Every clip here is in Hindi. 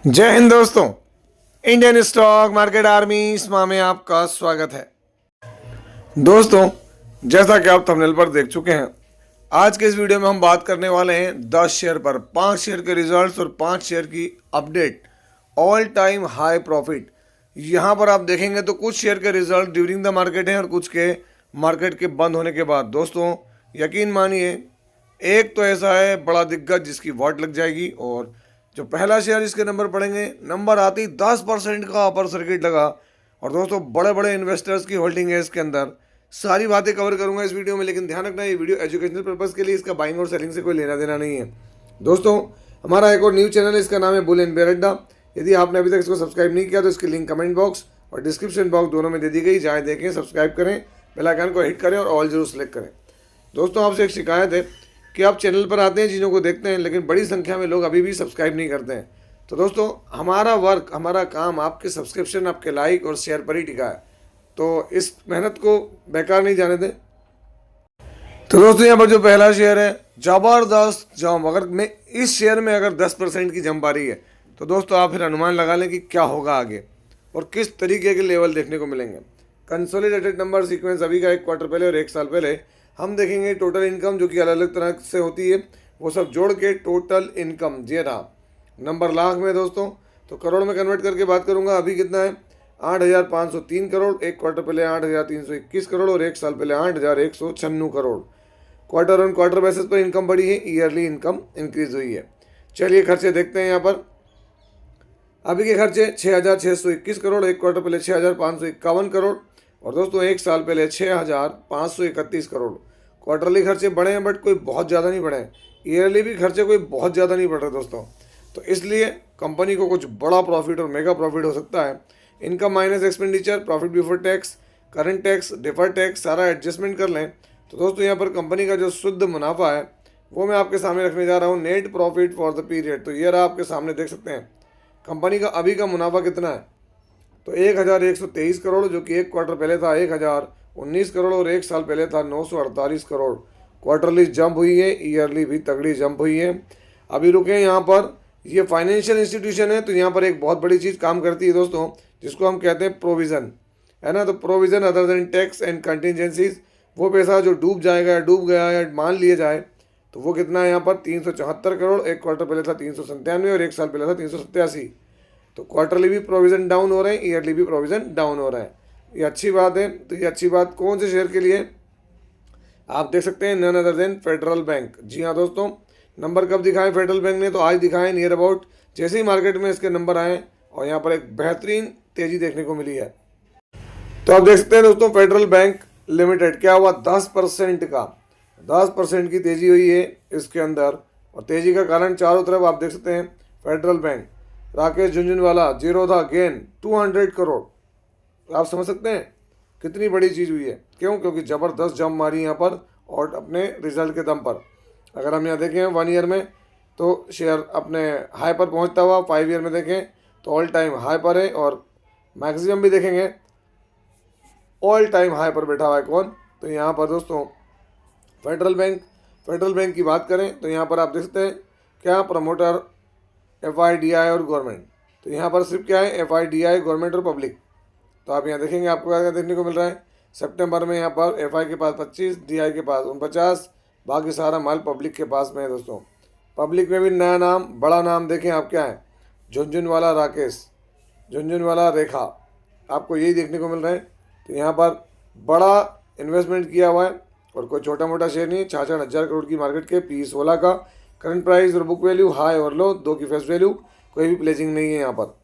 जय हिंद दोस्तों। इंडियन स्टॉक मार्केट आर्मी स्मा में आपका स्वागत है। दोस्तों, जैसा कि आप थंबनेल पर देख चुके हैं, आज के इस वीडियो में हम बात करने वाले हैं 10 शेयर पर, 5 शेयर के रिजल्ट्स और 5 शेयर की update, all time high profit. यहाँ पर आप देखेंगे तो कुछ शेयर के रिजल्ट ड्यूरिंग द मार्केट हैं और कुछ के मार्केट के बंद होने के बाद। दोस्तों, यकीन मानिए, एक तो ऐसा है बड़ा दिग्गज जिसकी वॉट लग जाएगी, और जो पहला शेयर इसके नंबर पड़ेंगे, नंबर आती 10% का अपर सर्किट लगा। और दोस्तों, बड़े बड़े इन्वेस्टर्स की होल्डिंग है इसके अंदर। सारी बातें कवर करूंगा इस वीडियो में, लेकिन ध्यान रखना ये वीडियो एजुकेशनल पर्पज़ के लिए, इसका बाइंग और सेलिंग से कोई लेना देना नहीं है। दोस्तों, हमारा एक और न्यू चैनल है, इसका नाम है बुल एंड बेयर अड्डा। यदि आपने अभी तक इसको सब्सक्राइब नहीं किया तो इसकी लिंक कमेंट बॉक्स और डिस्क्रिप्शन बॉक्स दोनों में दे दी गई, जाएँ देखें, सब्सक्राइब करें, बेल आइकन को हिट करें और ऑल जरूर सेलेक्ट करें। दोस्तों, आपसे एक शिकायत है कि आप चैनल पर आते हैं, चीज़ों को देखते हैं, लेकिन बड़ी संख्या में लोग अभी भी सब्सक्राइब नहीं करते हैं। तो दोस्तों, हमारा वर्क, हमारा काम आपके सब्सक्रिप्शन, आपके लाइक और शेयर पर ही टिका है, तो इस मेहनत को बेकार नहीं जाने दें। तो दोस्तों, यहाँ पर जो पहला शेयर है, ज़बरदस्त जंप। अगर मैं इस शेयर में अगर 10% की जंप आ रही है तो दोस्तों आप फिर अनुमान लगा लें कि क्या होगा आगे और किस तरीके के लेवल देखने को मिलेंगे। कंसोलिडेटेड नंबर सीक्वेंस अभी का 1 क्वार्टर पहले और 1 साल पहले हम देखेंगे। टोटल इनकम जो कि अलग अलग तरह से होती है, वो सब जोड़ के टोटल इनकम ये रहा। नंबर लाख में दोस्तों, तो करोड़ में कन्वर्ट करके बात करूंगा। अभी कितना है? 8,503 करोड़। 1 क्वार्टर पहले 8,321 करोड़ और 1 साल पहले 8,196 crore. Quarter on quarter basis पर इनकम बढ़ी है, ईयरली इनकम इंक्रीज हुई है। चलिए खर्चे देखते हैं। यहाँ पर अभी के खर्चे 6,621 करोड़। 1 क्वार्टर पहले 6,551 करोड़ और दोस्तों 1 साल पहले 6,531 करोड़। क्वार्टरली खर्चे बढ़े हैं, बट कोई बहुत ज़्यादा नहीं बढ़े हैं। ईयरली भी खर्चे कोई बहुत ज़्यादा नहीं बढ़ रहे दोस्तों, तो इसलिए कंपनी को कुछ बड़ा प्रॉफिट और मेगा प्रॉफिट हो सकता है। Income minus expenditure, profit before tax, current tax, deferred tax, सारा एडजस्टमेंट कर लें तो दोस्तों यहाँ पर कंपनी का जो शुद्ध मुनाफा है वो मैं आपके सामने रखने जा रहा हूँ। Net profit for the period, तो ये रहा, आपके सामने देख सकते हैं कंपनी का अभी का मुनाफा कितना है। तो 1,123 करोड़, जो कि 1 क्वार्टर पहले था 1,019 करोड़ और 1 साल पहले था 948 करोड़। क्वार्टरली जंप हुई है, ईयरली भी तगड़ी जंप हुई है। अभी रुके यहाँ पर, ये फाइनेंशियल इंस्टीट्यूशन है, तो यहाँ पर एक बहुत बड़ी चीज़ काम करती है दोस्तों, जिसको हम कहते हैं प्रोविज़न, है ना। तो provision other than tax and contingencies, वो पैसा जो डूब जाएगा या डूब गया या मान लिया जाए, तो वो कितना है यहाँ पर? 374 करोड़। 1 क्वार्टर पहले था 397 और 1 साल पहले था 387। तो क्वार्टरली भी प्रोविज़न डाउन हो रहे हैं, ईयरली भी प्रोविज़न डाउन हो रहा है। ये अच्छी बात है। तो ये अच्छी बात कौन से शेयर के लिए? आप देख सकते हैं, none other than federal bank. जी हाँ दोस्तों, नंबर कब दिखाए फेडरल बैंक ने? तो आज दिखाए, नियर अबाउट जैसे ही मार्केट में इसके नंबर आए और यहाँ पर एक बेहतरीन तेजी देखने को मिली है। तो आप देख सकते हैं दोस्तों, फेडरल बैंक लिमिटेड क्या हुआ? 10% का 10% की तेजी हुई है इसके अंदर। और तेजी का कारण चारों तरफ आप देख सकते हैं। Federal bank, Rakesh Jhunjhunwala, Zerodha gain 200 crore. आप समझ सकते हैं कितनी बड़ी चीज़ हुई है। क्यों? क्योंकि ज़बरदस्त जंप मारी यहाँ पर और अपने रिजल्ट के दम पर। अगर हम यहाँ देखें 1 ईयर में, तो शेयर अपने हाई पर पहुँचता हुआ। 5 ईयर में देखें तो ऑल टाइम हाई पर है, और मैक्सिमम भी देखेंगे ऑल टाइम हाई पर बैठा हुआ है। कौन? तो यहाँ पर दोस्तों फेडरल बैंक की बात करें तो यहाँ पर आप देख सकते हैं क्या? प्रमोटर, FIDI और गवर्नमेंट। तो यहाँ पर सिर्फ क्या है? FIDI, गवर्नमेंट और पब्लिक। तो आप यहाँ देखेंगे, आपको क्या देखने को मिल रहा है? सितंबर में यहाँ पर FI के पास 25, DI के पास 49, बाकी सारा माल पब्लिक के पास में है दोस्तों। पब्लिक में भी नया नाम, बड़ा नाम देखें आप, क्या है? झुनझुनवाला राकेश, झुनझुनवाला रेखा, आपको यही देखने को मिल रहा है। तो यहाँ पर बड़ा इन्वेस्टमेंट किया हुआ है और कोई छोटा मोटा शेयर नहीं है। 66,000 करोड़ की मार्केट के, PE 16 का, करंट प्राइस और बुक वैल्यू हाई और लो, 2 की फेस वैल्यू, कोई भी प्लेजिंग नहीं है यहाँ पर।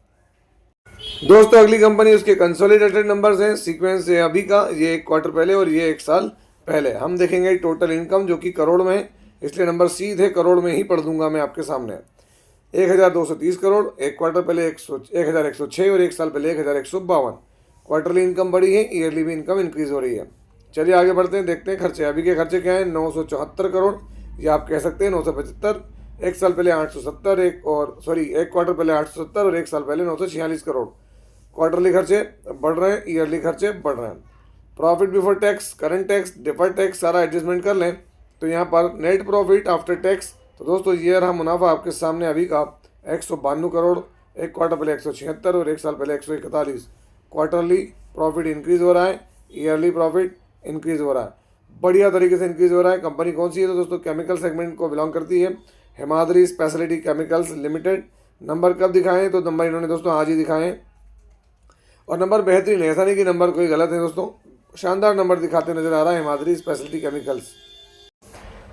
दोस्तों, अगली कंपनी, उसके कंसोलिडेटेड नंबर्स हैं, सीक्वेंस है अभी का, ये 1 क्वार्टर पहले और ये 1 साल पहले। हम देखेंगे टोटल इनकम जो कि करोड़ में है, इसलिए नंबर सीधे करोड़ में ही पढ़ दूंगा मैं आपके सामने। 1,230 करोड़। 1 क्वार्टर पहले 1,106 और 1 साल पहले 1,152। क्वार्टरली इनकम बढ़ी है, ईयरली भी इनकम इंक्रीज हो रही है। चलिए आगे बढ़ते हैं, देखते हैं खर्चे। अभी के खर्चे क्या है? 974 करोड़, या आप कह सकते हैं 975। 1 साल पहले 870, 1 क्वार्टर पहले 870 और 1 साल पहले 946 करोड़। क्वार्टरली खर्चे बढ़ रहे हैं, ईयरली खर्चे बढ़ रहे हैं। Profit before tax, current tax, deferred tax, सारा एडजस्टमेंट कर लें तो यहाँ पर नेट प्रॉफिट आफ्टर टैक्स, तो दोस्तों ये रहा मुनाफा आपके सामने अभी का 192 करोड़। एक क्वार्टर पहले 176 और एक साल पहले 141। क्वार्टरली प्रॉफिट इंक्रीज हो रहा है, ईयरली प्रॉफिट इंक्रीज हो रहा है, बढ़िया तरीके से इंक्रीज हो रहा है। कंपनी कौन सी है? तो दोस्तों केमिकल सेगमेंट को बिलोंग करती है, Himadri speciality chemicals limited. Number कब दिखाएं? तो नंबर इन्होंने दोस्तों आज ही दिखाए हैं और नंबर बेहतरीन है, ऐसा नहीं कि नंबर कोई गलत है दोस्तों, शानदार नंबर दिखाते नजर आ रहा है हिमाद्री स्पेशलिटी केमिकल्स।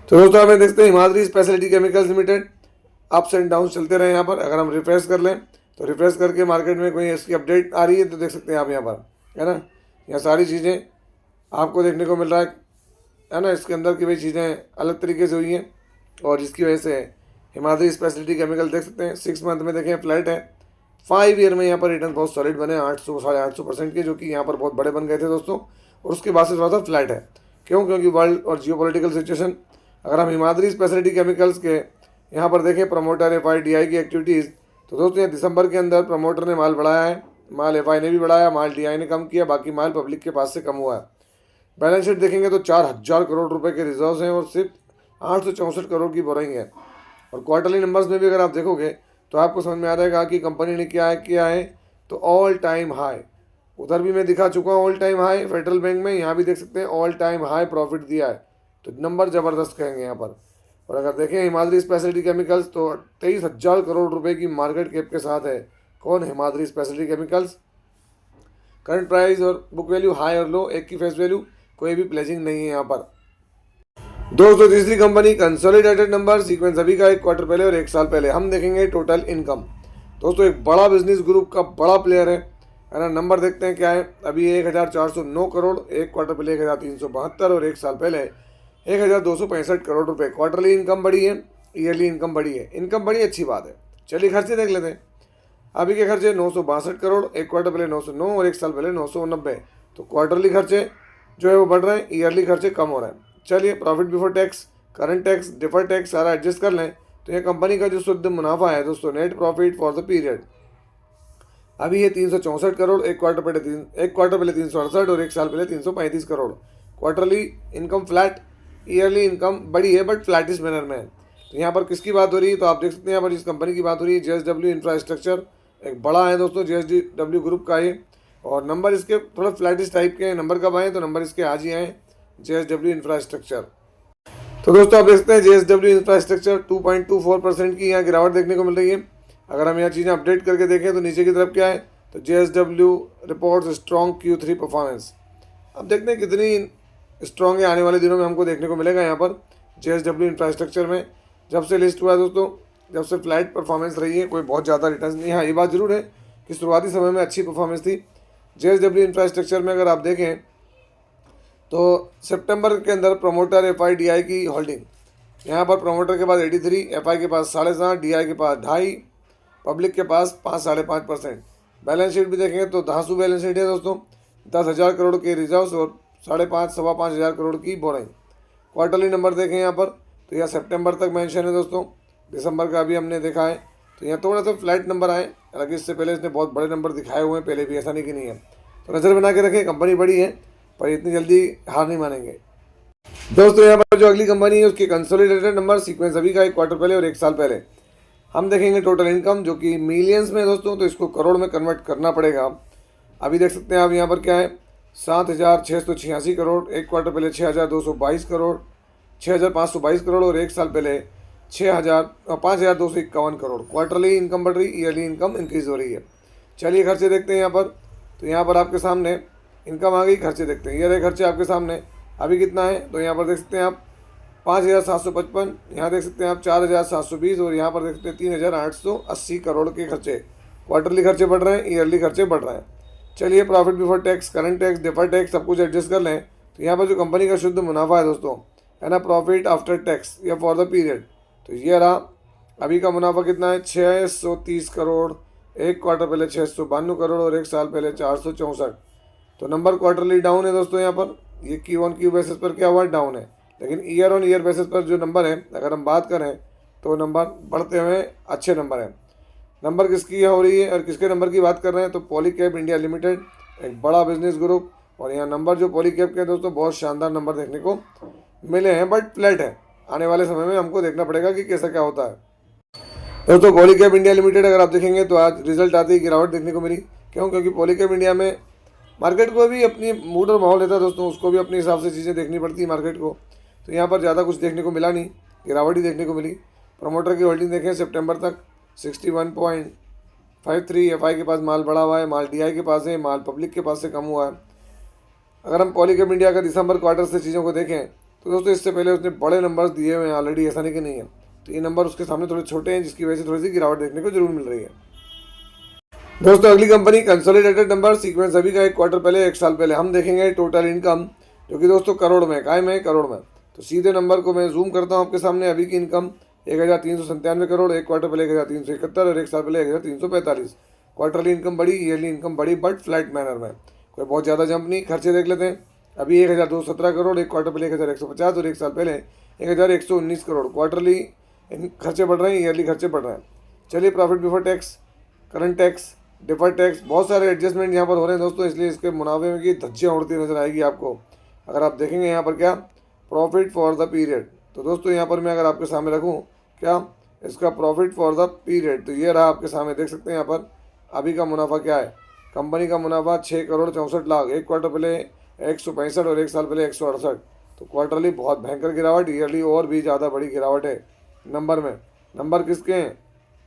तो दोस्तों हमें देखते हैं Himadri speciality chemicals limited ups and down चलते रहे यहाँ पर। अगर हम रिफ्रेश कर लें तो रिफ्रेश करके मार्केट में कोई इसकी अपडेट आ रही है तो देख सकते हैं आप यहाँ पर, है ना। यहाँ सारी चीज़ें आपको देखने को मिल रहा है ना। इसके अंदर की भाई चीज़ें अलग तरीके से हुई हैं और जिसकी वजह से हिमाद्री स्पेशलिटी केमिकल देख सकते हैं 6 मंथ में देखें फ्लैट है। 5 ईयर में यहाँ पर रिटर्न बहुत सॉलिड बने 800 850% के, जो कि यहाँ पर बहुत बड़े बन गए थे दोस्तों। और उसके बाद से थोड़ा सा फ्लैट है। क्यों? क्योंकि वर्ल्ड और जियोपॉलिटिकल सिचुएशन। अगर हम हिमाद्री स्पेशलिटी केमिकल्स के यहाँ पर देखें प्रमोटर एफआई डीआई की एक्टिविटीज़, तो दोस्तों यहाँ दिसंबर के अंदर प्रमोटर ने माल बढ़ाया है, माल एफआई ने भी बढ़ाया, माल डीआई ने कम किया, बाकी माल पब्लिक के पास से कम हुआ है। बैलेंस शीट देखेंगे तो 4000 करोड़ रुपए के रिजर्व्स हैं और सिर्फ 864 करोड़ की बोरिंग है। और क्वार्टरली नंबर्स में भी अगर आप देखोगे तो आपको समझ में आ जाएगा कि कंपनी ने क्या है तो ऑल टाइम हाई, उधर भी मैं दिखा चुका हूँ all time high federal bank में, यहाँ भी देख सकते हैं ऑल टाइम हाई प्रॉफिट दिया है, तो नंबर ज़बरदस्त कहेंगे यहाँ पर। और अगर देखें हिमाद्री स्पेशलिटी केमिकल्स तो 23,000 करोड़ रुपए की मार्केट कैप के साथ है। कौन? Himadri speciality chemicals. Current price और बुक वैल्यू हाई और लो, एक की फेस वैल्यू, कोई भी प्लेजिंग नहीं है यहाँ पर। दोस्तों तीसरी कंपनी कंसोलिडेटेड नंबर सीक्वेंस अभी का एक क्वार्टर पहले और एक साल पहले। हम देखेंगे टोटल इनकम। दोस्तों एक बड़ा बिजनेस ग्रुप का बड़ा प्लेयर है ना। नंबर देखते हैं क्या है। अभी 1409 करोड़, एक क्वार्टर पहले 1372 और एक साल पहले 1265 करोड़ रुपए। क्वार्टरली इनकम बढ़ी है, ईयरली इनकम बढ़ी है। इनकम बढ़ी अच्छी बात है। चलिए खर्चे देख लेते हैं। अभी के खर्चे 962 करोड़, एक क्वार्टर पहले 909 और एक साल पहले 990। तो क्वार्टरली खर्चे जो है वो बढ़ रहे हैं, ईयरली खर्चे कम हो रहे हैं। चलिए profit before tax, current tax, defer tax सारा एडजस्ट कर लें तो ये कंपनी का जो शुद्ध मुनाफा है दोस्तों, net profit for the period, अभी ये 364 करोड़, एक क्वार्टर पहले 368 और एक साल पहले 335 crore. Quarterly income flat, yearly income बढ़ी है बट फ्लैटिश मैनर में है। तो यहाँ पर किसकी बात हो रही है? तो आप देख सकते हैं यहाँ पर इस कंपनी की बात हो रही है। JSW इंफ्रास्ट्रक्चर एक बड़ा है दोस्तों, JSW ग्रुप का ये, और नंबर इसके थोड़ा फ्लैटिश टाइप के हैं। नंबर कब आए? तो नंबर इसके आज ही आए, JSW इंफ्रास्ट्रक्चर। तो दोस्तों आप देख सकते हैं JSW इंफ्रास्ट्रक्चर 2.24% की यहाँ गिरावट देखने को मिल रही है। अगर हम यहाँ चीज़ें अपडेट करके देखें तो नीचे की तरफ क्या है? तो JSW reports strong Q3 performance. अब देखते हैं कितनी स्ट्रॉन्ग है, आने वाले दिनों में हमको देखने को मिलेगा यहाँ पर JSW इंफ्रास्ट्रक्चर में। जब से लिस्ट हुआ है दोस्तों, जब से फ्लैट परफॉर्मेंस रही है, कोई बहुत ज़्यादा रिटर्न नहीं। हाँ ये बात जरूर है कि शुरुआती समय में अच्छी परफॉर्मेंस थी JSW इंफ्रास्ट्रक्चर में। अगर आप देखें तो सितंबर के अंदर प्रमोटर FIDI की होल्डिंग, यहाँ पर प्रमोटर के पास 83, FI के पास 7.5, DI के पास 2.5, पब्लिक के पास 5-5.5%। बैलेंस शीट भी देखेंगे तो धांसू बैलेंस शीट है दोस्तों, 10,000 करोड़ के रिजर्व्स और 5.5-5.5 करोड़ की बोरिंग। क्वार्टरली नंबर देखें यहाँ पर तो यह सितंबर तक मेंशन है दोस्तों, दिसंबर का अभी हमने देखा है तो यहाँ थोड़ा सा फ्लैट नंबर आए। हालांकि इससे पहले इसने बहुत बड़े नंबर दिखाए हुए हैं पहले भी, ऐसा नहीं कि नहीं है। तो नज़र बना के रखें, कंपनी बड़ी है पर इतनी जल्दी हार नहीं मानेंगे दोस्तों। यहाँ पर जो अगली कंपनी है उसके कंसोलिडेटेड नंबर सीक्वेंस अभी का एक क्वार्टर पहले और एक साल पहले। हम देखेंगे टोटल इनकम जो कि मिलियंस में दोस्तों, तो इसको करोड़ में कन्वर्ट करना पड़ेगा। अभी देख सकते हैं आप यहाँ पर क्या है, 7,686 करोड़, एक क्वार्टर पहले 6,222 करोड़, 6,522 करोड़ और एक साल पहले 5,251 करोड़। क्वार्टरली इनकम बढ़ रही, ईयरली इनकम इंक्रीज हो रही है। चलिए खर्चे देखते हैं यहाँ पर। तो यहाँ पर आपके सामने इनकम आ गई, खर्चे देखते हैं। ये रहे खर्चे आपके सामने, अभी कितना है तो यहाँ पर देख सकते हैं आप 5,755, यहाँ देख सकते हैं आप 4,720 और यहाँ पर देख सकते हैं 3,880 करोड़ के खर्चे। क्वार्टरली खर्चे बढ़ रहे हैं, ईयरली खर्चे बढ़ रहे हैं। चलिए profit before tax, current tax, defer tax सब कुछ एडजस्ट कर लें तो यहाँ पर जो कंपनी का शुद्ध मुनाफा है दोस्तों, है ना, प्रॉफिट आफ्टर टैक्स या फॉर द पीरियड, तो ये रहा। अभी का मुनाफा कितना है? 630 करोड़, एक क्वार्टर पहले 692 करोड़ और एक साल पहले 464। तो नंबर क्वार्टरली डाउन है दोस्तों। यहाँ पर ये Q1Q बेसिस पर क्या हुआ? डाउन है। लेकिन ईयर ऑन ईयर बेसिस पर जो नंबर है अगर हम बात करें तो नंबर बढ़ते हुए अच्छे नंबर है। नंबर किसकी हो रही है और किसके नंबर की बात कर रहे हैं? तो पॉलीकैब इंडिया लिमिटेड एक बड़ा बिजनेस ग्रुप, और यहाँ नंबर जो पॉलीकैब के दोस्तों बहुत शानदार नंबर देखने को मिले हैं बट फ्लैट है। आने वाले समय में हमको देखना पड़ेगा कि कैसा क्या होता है। दोस्तों पॉलीकैब इंडिया लिमिटेड अगर आप देखेंगे तो आज रिजल्ट आते ही गिरावट देखने को मिली। क्यों? क्योंकि पॉलीकैब इंडिया में मार्केट को भी अपनी मूड और माहौल रहता है दोस्तों, उसको भी अपने हिसाब से चीज़ें देखनी पड़ती है मार्केट को। तो यहाँ पर ज़्यादा कुछ देखने को मिला नहीं, गिरावट ही देखने को मिली। प्रमोटर की होल्डिंग देखें सितंबर तक 61.53 एफआई के पास माल बढ़ा हुआ है, माल डीआई के पास है, माल पब्लिक के पास से कम हुआ है। अगर हम पॉलीकैब इंडिया का दिसंबर क्वार्टर से चीज़ों को देखें तो दोस्तों इससे पहले उसने बड़े नंबर्स दिए हुए हैं ऑलरेडी, ऐसा नहीं कि नहीं है। तो ये नंबर उसके सामने थोड़े छोटे हैं, जिसकी वजह से थोड़ी सी गिरावट देखने को जरूर मिल रही है। दोस्तों अगली कंपनी कंसोलिडेटेड नंबर सीक्वेंस अभी का एक क्वार्टर पहले, एक साल पहले हम देखेंगे टोटल इनकम, जो कि दोस्तों करोड़ में, काय में, करोड़ में। तो सीधे नंबर को मैं जूम करता हूँ आपके सामने। अभी की इनकम 1397 करोड़, एक क्वार्टर पहले 1371 और एक साल पहले 1345। क्वार्टरली इनकम बढ़ी, ईयरली इनकम बढ़ी, बट फ्लैट मैनर में, कोई बहुत ज़्यादा जंप नहीं। खर्चे देख लेते हैं। अभी 1217 करोड़, एक क्वार्टर पहले 1150 और एक साल पहले 1119 करोड़। क्वार्टरली खर्चे बढ़ रहे हैं, ईयरली खर्चे बढ़ रहे हैं। चलिए profit before tax, current tax, deferred tax, बहुत सारे एडजस्टमेंट यहाँ पर हो रहे हैं दोस्तों, इसलिए इसके मुनाफे में की धज्जियाँ उड़ती नजर आएगी आपको। अगर आप देखेंगे यहाँ पर क्या प्रॉफिट फॉर द पीरियड, तो दोस्तों यहाँ पर मैं अगर आपके सामने रखूँ क्या इसका प्रॉफिट फॉर द पीरियड, तो ये रहा आपके सामने, देख सकते हैं यहाँ पर अभी का मुनाफा क्या है। कंपनी का मुनाफा 6 करोड़ 64 लाख, एक क्वार्टर पहले 165 और एक साल पहले 168। तो क्वार्टरली बहुत भयंकर गिरावट, ईयरली और भी ज़्यादा बड़ी गिरावट है नंबर में। नंबर किसके हैं?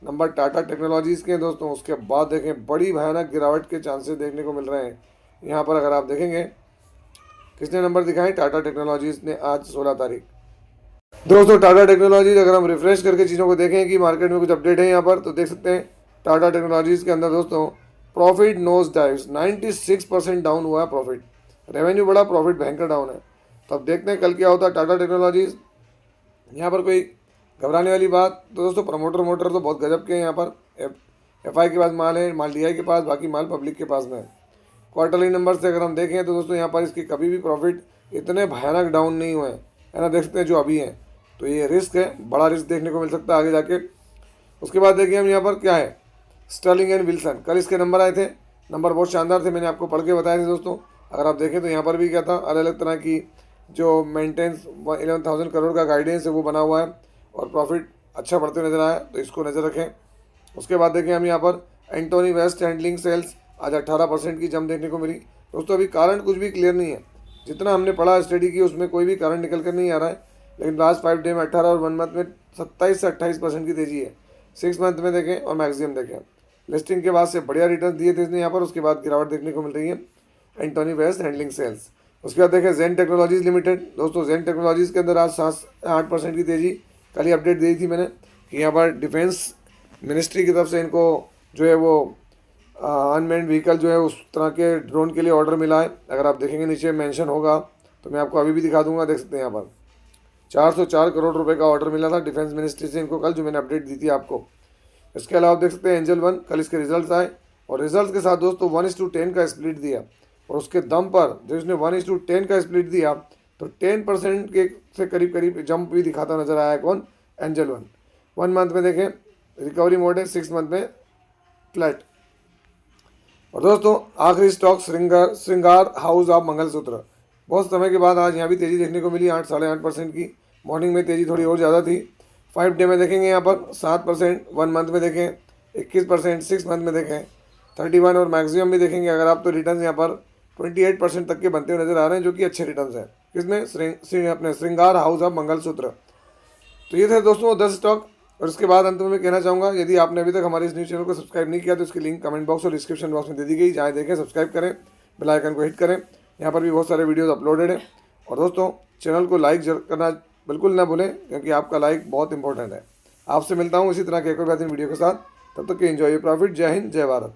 नंबर टाटा टेक्नोलॉजीज़ के हैं दोस्तों। उसके बाद देखें बड़ी भयानक गिरावट के चांसेस देखने को मिल रहे हैं यहाँ पर। अगर आप देखेंगे किसने नंबर दिखाए, टाटा टेक्नोलॉजीज़ ने आज 16 तारीख। दोस्तों टाटा टेक्नोलॉजीज अगर हम रिफ्रेश करके चीज़ों को देखें कि मार्केट में कुछ अपडेट है यहाँ पर, तो देख सकते हैं टाटा टेक्नोलॉजीज़ के अंदर दोस्तों प्रॉफिट नोज डाइव्स, 96% डाउन हुआ है प्रॉफिट। रेवेन्यू बढ़ा, प्रॉफिट भयंकर डाउन है। तो अब देखते हैं कल क्या होता है टाटा टेक्नोलॉजीज़। यहाँ पर कोई घबराने वाली बात तो दोस्तों प्रमोटर तो बहुत गजब के हैं यहाँ पर। एफआई के पास माल है, माल डीआई के पास, बाकी माल पब्लिक के पास में है। क्वार्टरली नंबर से अगर हम देखें तो दोस्तों यहाँ पर इसके कभी भी प्रॉफिट इतने भयानक डाउन नहीं हुए हैं, है ना, देख सकते हैं जो अभी हैं। तो ये रिस्क है, बड़ा रिस्क देखने को मिल सकता है आगे जाके। उसके बाद देखिए हम यहाँ पर क्या है स्टर्लिंग एंड विल्सन, कल इसके नंबर आए थे, नंबर बहुत शानदार थे, मैंने आपको पढ़ के बताए थे दोस्तों। अगर आप देखें तो यहाँ पर भी क्या था, अलग अलग तरह की जो मेंटेनेंस 11,000 करोड़ का गाइडेंस है वो बना हुआ है और प्रॉफिट अच्छा बढ़ते नजर आया, तो इसको नज़र रखें। उसके बाद देखें हम यहाँ पर एंटोनी वेस्ट हैंडलिंग सेल्स आज 18% की जंप देखने को मिली दोस्तों। अभी कारण कुछ भी क्लियर नहीं है, जितना हमने पढ़ा स्टडी की उसमें कोई भी कारण निकल कर नहीं आ रहा है। लेकिन लास्ट 5 डे में 18 और 1 मंथ में 27 से 28% की तेजी है। 6 मंथ में देखें और मैक्सिमम देखें, लिस्टिंग के बाद से बढ़िया रिटर्न दिए थे इसने यहाँ पर। उसके बाद गिरावट देखने को मिल रही है एंटोनी वेस्ट हैंडलिंग सेल्स। उसके बाद देखें जेन टेक्नोलॉजीज लिमिटेड दोस्तों, जेन टेक्नोलॉजीज़ के अंदर आज 8% की तेजी, कल ही अपडेट दी थी मैंने कि यहाँ पर डिफेंस मिनिस्ट्री की तरफ से इनको जो है वो अनमैन्ड व्हीकल जो है उस तरह के ड्रोन के लिए ऑर्डर मिला है। अगर आप देखेंगे नीचे मेंशन होगा तो मैं आपको अभी भी दिखा दूंगा, देख सकते हैं यहाँ पर 404 करोड़ रुपए का ऑर्डर मिला था डिफेंस मिनिस्ट्री से इनको कल, जो मैंने अपडेट दी थी आपको। इसके अलावा आप देख सकते हैं एंजल वन, कल इसके रिजल्ट आए और रिजल्ट के साथ दोस्तों 1:10 का स्प्लिट दिया और उसके दम पर जो इसने 1:10 का स्प्लिट दिया तो 10% के से करीब करीब जंप भी दिखाता नजर आया है। कौन? Angel one. 1 मंथ में देखें रिकवरी मोड है, 6 मंथ में फ्लैट। और दोस्तों आखिरी स्टॉक श्रृंगार हाउस ऑफ मंगलसूत्र, बहुत समय के बाद आज यहाँ भी तेज़ी देखने को मिली 8-8.5% की। मॉर्निंग में तेज़ी थोड़ी और ज़्यादा थी। 5 डे में देखेंगे यहाँ पर 7%, 1 मंथ में देखें 21%, 6 मंथ में देखें 31 और मैक्सिमम भी देखेंगे अगर आप तो रिटर्न यहाँ पर 28% तक के बनते हुए नजर आ रहे हैं, जो कि अच्छे रिटर्न हैं। किसमें? अपने श्रृंगार हाउस ऑफ मंगलसूत्र। तो ये थे दोस्तों 10 स्टॉक। और इसके बाद अंत में मैं कहना चाहूँगा, यदि आपने अभी तक हमारे इस न्यूज़ चैनल को सब्सक्राइब नहीं किया तो इसकी लिंक कमेंट बॉक्स और डिस्क्रिप्शन बॉक्स में दे दी गई, जहाँ देखें सब्सक्राइब करें, बेल आइकन को हिट करें। यहाँ पर भी बहुत सारे वीडियोस अपलोडेड हैं। और दोस्तों चैनल को लाइक करना बिल्कुल ना भूलें, क्योंकि आपका लाइक बहुत इंपॉर्टेंट है। आपसे मिलता हूँ इसी तरह के एक और बेहतरीन वीडियो के साथ, तब तक के एंजॉय योर प्रॉफिट। जय हिंद, जय भारत।